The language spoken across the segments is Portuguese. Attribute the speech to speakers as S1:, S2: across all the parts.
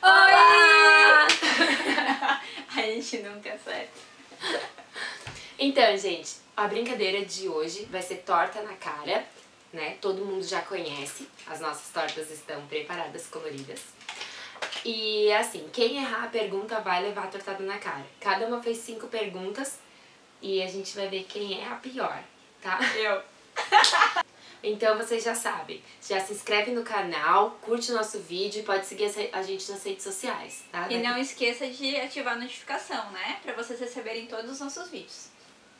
S1: Olá!
S2: A gente nunca acerta.
S1: Então, gente, a brincadeira de hoje vai ser torta na cara, né? Todo mundo já conhece, as nossas tortas estão preparadas, coloridas. E assim, quem errar a pergunta vai levar a tortada na cara. Cada uma fez 5 perguntas e a gente vai ver quem é a pior, tá?
S2: Eu.
S1: Então vocês já sabem, já se inscreve no canal, curte o nosso vídeo e pode seguir a gente nas redes sociais, tá?
S2: E não esqueça de ativar a notificação, né? Pra vocês receberem todos os nossos vídeos.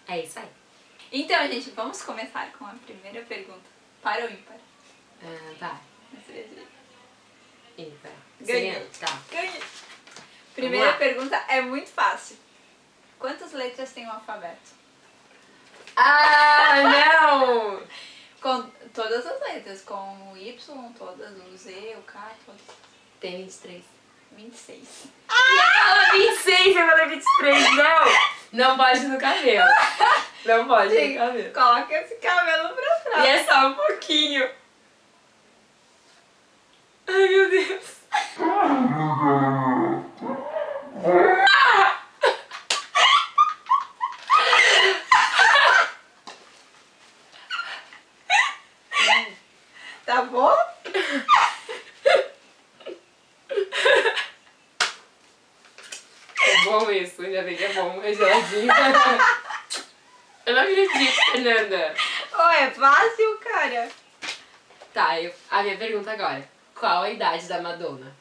S1: É isso aí.
S2: Então, gente, vamos começar com a primeira pergunta. Para ou ímpar?
S1: Vai.
S2: Ímpar.
S1: Ganhei.
S2: Ganhei.
S1: Tá.
S2: Ganhei. Primeira
S1: lá.
S2: pergunta é muito fácil. Quantas letras tem o alfabeto?
S1: Ah, não!
S2: Com todas as letras, com o Y, todas, o Z, o K, todas.
S1: Tem 23.
S2: 26.
S1: Ah, 26, eu falei 23, não! Não pode no cabelo. Não pode no cabelo.
S2: Coloca esse cabelo pra
S1: E
S2: trás.
S1: é só um pouquinho. Ai, meu Deus.
S2: Tá bom?
S1: É bom isso, ainda bem que é bom, é geladinho. Eu não acredito, Fernanda.
S2: Oh, é fácil, cara.
S1: Tá, a minha pergunta agora. Qual a idade da Madonna?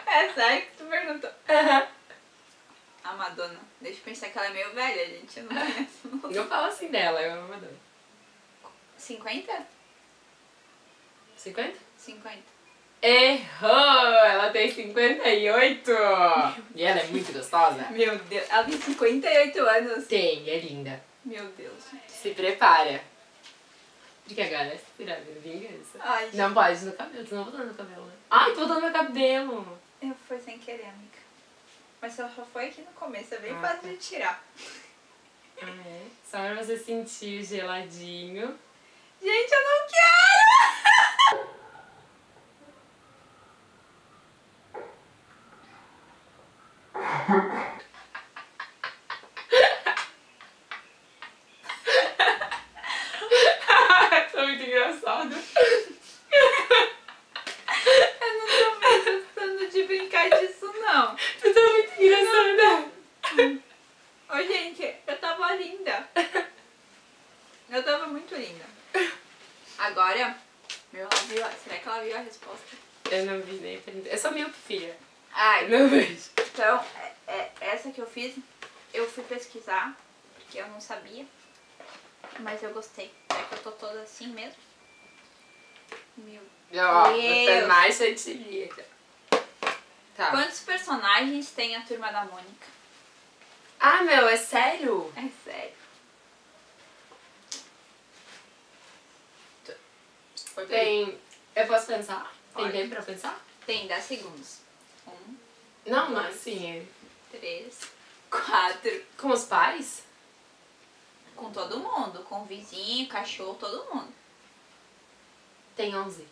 S2: É sério que tu perguntou. A Madonna. Deixa eu pensar que ela é meio velha, gente. Eu não conheço.
S1: Não fala assim dela, eu amo a Madonna.
S2: 50?
S1: 50?
S2: 50.
S1: Errou! Ela tem 58! E ela é muito gostosa?
S2: Meu Deus. Ela tem 58 anos.
S1: Tem, é linda.
S2: Meu Deus.
S1: Se prepara. De que agora? Será vingança?
S2: Ai,
S1: Não pode no cabelo, tu não botou no cabelo, né? Ai, tu botou no meu cabelo!
S2: eu fui sem querer, amiga. Mas só foi aqui no começo. É bem
S1: Ah,
S2: fácil
S1: tá.
S2: de tirar.
S1: Ah, é? Só pra você sentir o geladinho.
S2: Gente, eu não quero!
S1: Tá muito engraçado.
S2: Eu não tô mais gostando de brincar disso, não.
S1: Tu tá muito engraçada.
S2: Ô, gente, eu tava linda. Eu tava muito linda. Agora, meu, ela viu, será que ela viu a resposta?
S1: Eu não vi nem pergunta. Eu sou míope, filha.
S2: Ai,
S1: Não vejo.
S2: então, essa que eu fiz, eu fui pesquisar, porque eu não sabia. Mas eu gostei. É que eu tô toda assim mesmo. Meu
S1: Ó,
S2: Deus.
S1: você é mais chantilly. Tá.
S2: Quantos personagens tem a Turma da Mônica?
S1: Ah, meu, é sério?
S2: É sério.
S1: Tem... Eu posso pensar? Tem
S2: Pode.
S1: tempo pra pensar?
S2: Tem 10 segundos. 1,
S1: Não, não é assim.
S2: 3, 4.
S1: Com os pais?
S2: Com todo mundo. Com o vizinho, cachorro, todo mundo.
S1: Tem 11.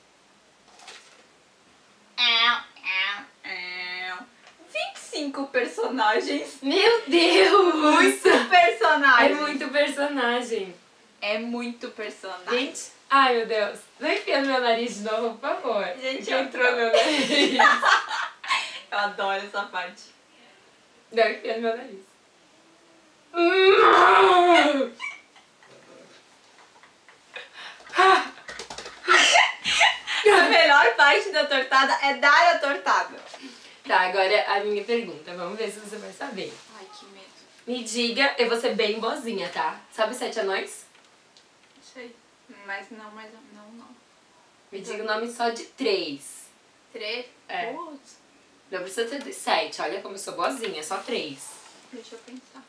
S2: 25 personagens.
S1: Meu Deus!
S2: Muito personagem.
S1: É muito personagem.
S2: É muito personagem.
S1: Gente, ai meu Deus. Não enfia no meu nariz de novo, por favor.
S2: Gente,
S1: que entrou no meu nariz.
S2: Eu adoro essa parte.
S1: Não enfia no meu nariz.
S2: A melhor parte da tortada é dar a tortada.
S1: Tá, agora a minha pergunta. Vamos ver se você vai saber.
S2: Ai, que medo.
S1: Me diga, eu vou ser bem boazinha, tá? Sabe 7 anões?
S2: Sei. Mas não, não.
S1: Me diga o nome só de 3.
S2: 3?
S1: É.
S2: Putz,
S1: Não precisa ter 7. Olha como eu sou boazinha, só 3.
S2: deixa eu pensar.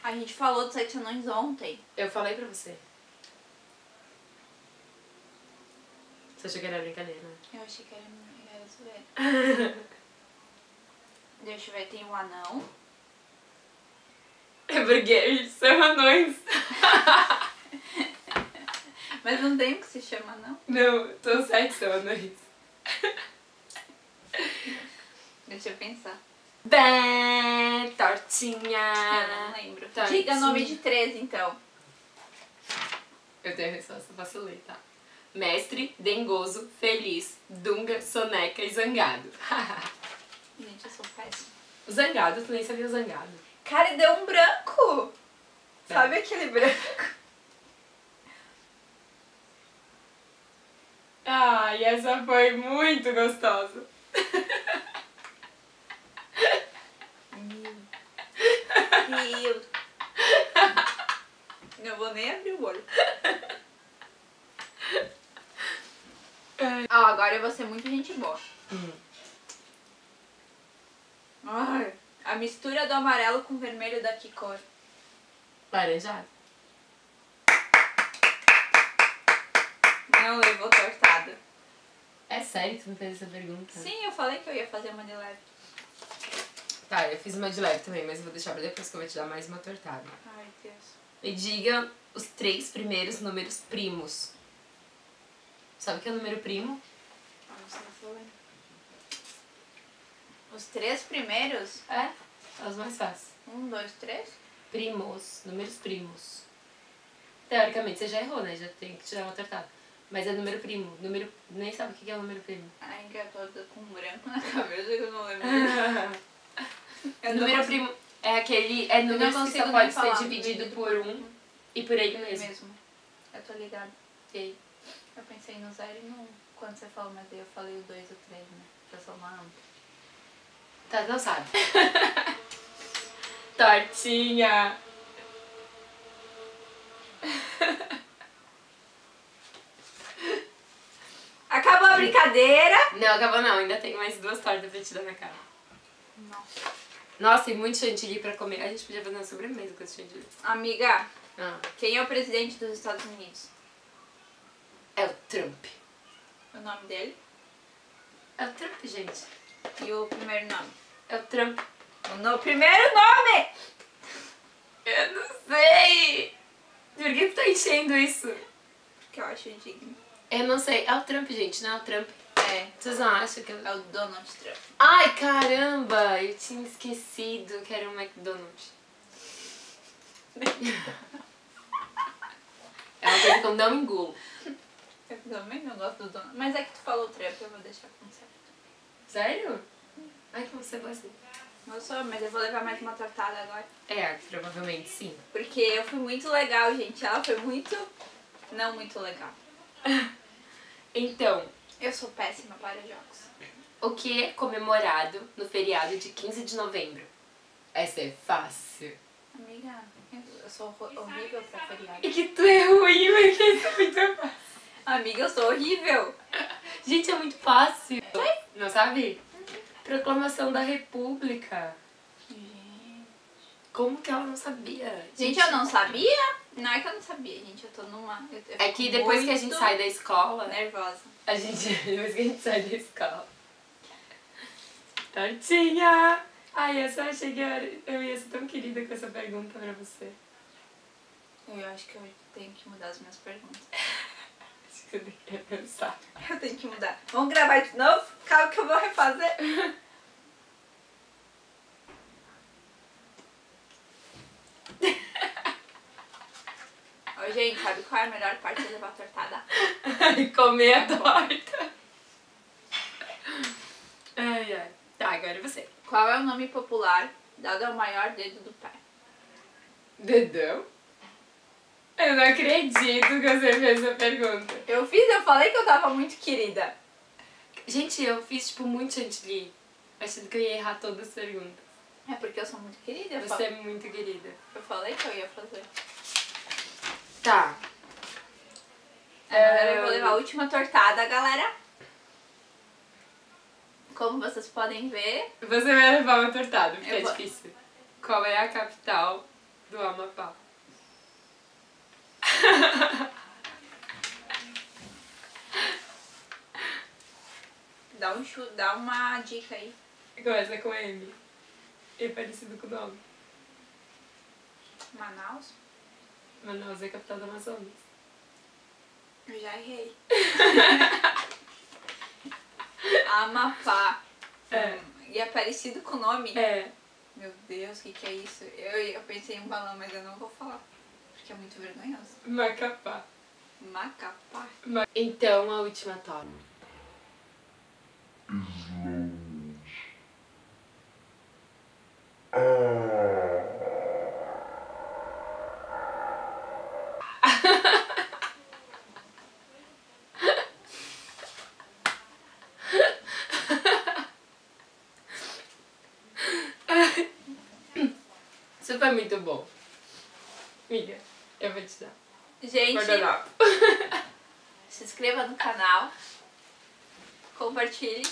S2: A gente falou dos 7 anões ontem.
S1: Eu falei pra você. Você achou que era brincadeira, né?
S2: Eu achei que era zoeira. Deixa eu ver, tem um anão.
S1: É porque eles são anões.
S2: Mas não tem um que se chama, não?
S1: Não, são 7 são anões.
S2: Deixa eu pensar.
S1: Bem, tortinha.
S2: Eu não lembro.
S1: Tortinha.
S2: Diga nome de 3, então.
S1: Eu tenho a resposta, posso ler, tá? Mestre, dengoso, feliz, dunga, soneca e zangado.
S2: Gente, eu sou péssima.
S1: O zangado, tu nem sabia o zangado.
S2: Cara, e deu um branco.
S1: É.
S2: Sabe aquele branco?
S1: Ai, essa foi muito gostosa.
S2: Meu. Não vou nem abrir o olho. Ah, agora eu vou ser muito gente boa. Ai, a mistura do amarelo com vermelho da que cor?
S1: Laranjado.
S2: Não levou tortada.
S1: É sério que tu me fez essa pergunta?
S2: Sim, eu falei que eu ia fazer uma de leve.
S1: Tá, eu fiz uma de leve também, mas eu vou deixar pra depois que eu vou te dar mais uma tortada.
S2: Ai, Deus.
S1: Me diga os 3 primeiros números primos. Sabe o que é número primo?
S2: Ah, não sei se eu lembro. Os 3 primeiros?
S1: É os mais fáceis.
S2: 1, 2, 3?
S1: Primos, números primos. Teoricamente você já errou, né? Já tem que te dar uma tortada. Mas é número primo. Número... Nem sabe o que é o número primo.
S2: Ai, que eu tô com um branco na cabeça que eu não lembro.
S1: Número primo é aquele... É número que só
S2: consigo
S1: pode
S2: nem
S1: ser
S2: falar,
S1: dividido por 1 e por ele mesmo.
S2: Eu tô ligada.
S1: E aí?
S2: Eu pensei no 0 e no 1 quando você falou, mas aí eu falei o 2 e o 3, né? Pra somar 1.
S1: Tá, não sabe. Tortinha.
S2: Acabou a brincadeira!
S1: Não, acabou não. Ainda tem mais 2 tortas pra te dar na cara.
S2: Nossa.
S1: Nossa, e muito chantilly pra comer. A gente podia fazer uma sobremesa com esse chantilly.
S2: Amiga,
S1: Ah.
S2: quem é o presidente dos Estados Unidos?
S1: É o Trump.
S2: O nome dele?
S1: É o Trump, gente.
S2: E o primeiro nome?
S1: É o Trump.
S2: O primeiro nome!
S1: Eu não sei. Por que tu tá enchendo isso?
S2: Que eu acho digno.
S1: Eu não sei. É o Trump, gente, não é o Trump.
S2: É.
S1: Vocês não acham que
S2: É o Donald Trump.
S1: Ai, caramba! Eu tinha esquecido que era um McDonald's. É uma coisa que eu não engulo.
S2: Eu também não gosto do Donald. Mas é que tu falou Trump, eu vou deixar com certo.
S1: Sério? Ai, como você gosta.
S2: Não sou, mas eu vou levar mais uma tortada agora.
S1: É, provavelmente sim.
S2: Porque eu fui muito legal, gente. Ela foi muito... não muito legal.
S1: Então,
S2: Eu sou péssima para jogos.
S1: o que é comemorado no feriado de 15 de novembro? Essa é fácil.
S2: Amiga, eu sou horrível pra feriado.
S1: E que tu é ruim, mas isso é muito fácil.
S2: Amiga, eu sou horrível.
S1: Gente, é muito fácil. Não sabe? Proclamação da República.
S2: Gente.
S1: Como que ela não sabia?
S2: Gente, eu não sabia. Não é que eu não sabia, gente. Eu tô numa... eu
S1: É que depois que a gente
S2: muito
S1: sai da escola,
S2: nervosa.
S1: depois que a gente sai da escola. Tortinha! Ai, essa eu achei que eu ia ser tão querida com essa pergunta pra você.
S2: Eu acho que eu tenho que mudar as minhas perguntas.
S1: Acho que eu deveria pensar.
S2: Eu tenho que mudar. Vamos gravar de novo? Calma que eu vou refazer. Ô, gente, sabe qual é a melhor parte de levar tortada?
S1: Comer a torta. Ai, ai. Tá, agora é você.
S2: Qual é o nome popular dado ao maior dedo do pé?
S1: Dedão? Eu não acredito que você fez essa pergunta.
S2: Eu falei que eu tava muito querida.
S1: Gente, eu fiz, tipo, muito chantilly, achando que eu ia errar todas as perguntas.
S2: É porque eu sou muito querida.
S1: Você é muito querida.
S2: Eu falei que eu ia fazer.
S1: Tá.
S2: Agora eu vou levar a última tortada, galera. Como vocês podem ver...
S1: Você vai levar uma tortada, porque
S2: Eu
S1: é
S2: vou.
S1: difícil. Qual é a capital do Amapá?
S2: Dá uma dica aí.
S1: Começa com M. É parecido com o nome.
S2: Manaus?
S1: Manaus é a capital do Amazonas.
S2: Eu já errei. Amapá. E é parecido com o nome.
S1: É.
S2: Meu Deus, o que é isso? Eu pensei em um balão, mas eu não vou falar. Porque é muito vergonhoso.
S1: Macapá.
S2: Macapá.
S1: Então, a última torta. Isso foi muito bom. Amiga, eu vou te dar.
S2: Gente,
S1: Guardanapo.
S2: se inscreva no canal. Compartilhe.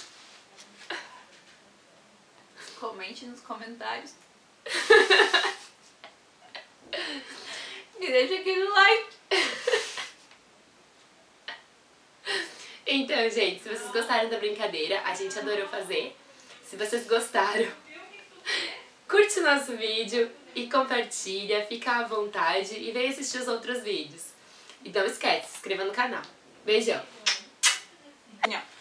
S2: Comente nos comentários. E deixa aquele like.
S1: Então, gente, se vocês gostaram da brincadeira, a gente adorou fazer. Se vocês gostaram, curte o nosso vídeo e compartilha, fica à vontade e vem assistir os outros vídeos. E não esquece, se inscreva no canal. Beijão!
S2: Não.